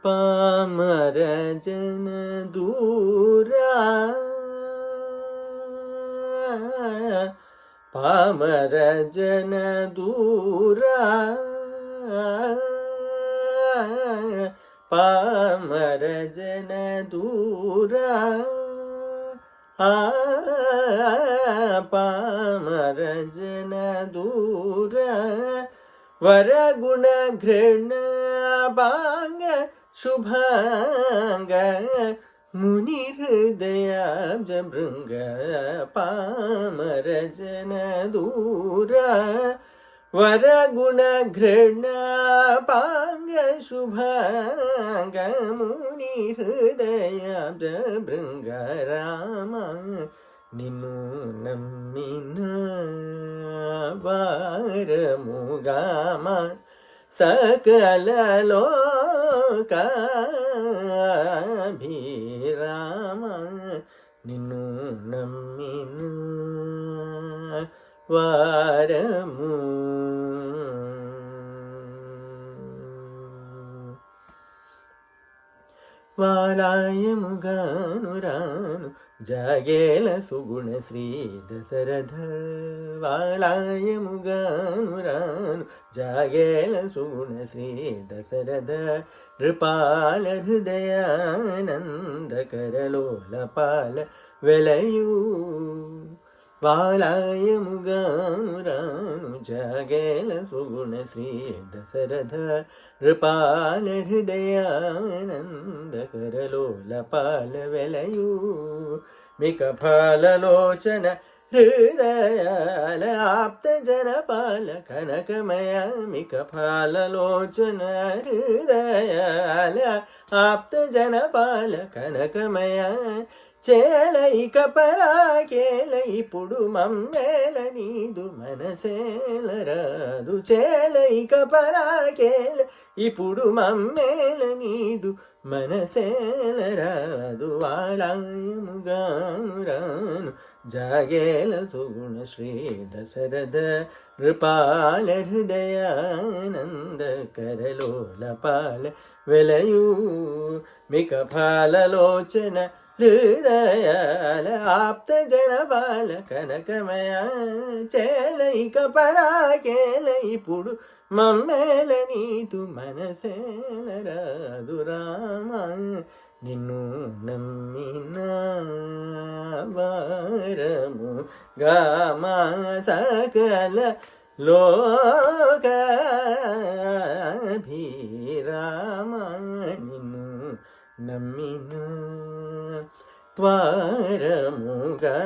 పామర జన దూరా పామర జన దూరా పామర జన దూరా పామర జన దూరా వరగుణ ఘృణ భాంగ శుభాంగ ముని హృదయాబ్జ భృంగ పామర జన దూరా వరగుణ ఘృణ భాంగ శుభాంగ ముని హృదయాబ్జ భృంగ రామ నిన్ను నమ్మిన వారముగామ సకల లోకాభిరామ నిన్ను నమ్మిన వారము వాలాయముగాను రాను జాగేల సుగుణ శ్రీ దశరథ వాలాయముగాను రాను జాగేల సుగుణ శ్రీ దశరథ నృపాల హృదయానందకరలోలపాల వెలయూ వాలాయముగాను రాను జాగేల సుగుణ శ్రీ దశరథ నృపాల హృదయానందకరలోలపాల వెలయూ మికఫాలలోచన హృదయాల ఆప్త జనపాల కనకమయ మికఫాలలోచన హృదయాల ఆప్త జనపాల కనకమయ చేలైక పరాకేల ఇప్పుడు మమ్మేల నీదు మనసేలరాదు చేలైక పరాకేల ఇప్పుడు మమ్మేల నీదు మనసేలరాదు వాలాయముగాను రాను జాగేల సుగుణ శ్రీ దశరథ నృపాల హృదయానందకరలోలపాల వెలయూ మికఫాలలోచన హృదయాల ఆప్త జనపాల కనకమయ చేలైక పరాకేల ఇప్పుడు మమ్మేల నీతు మనసేలరాదు రామ నిన్ను నమ్మిన వారము గామ సకల లోకాభిరామ నిన్ను నమ్మిన వారముగా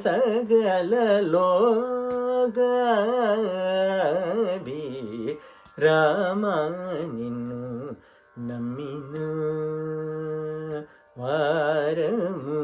సకల లోకాభిరామ నిన్ను నమ్మిన వారము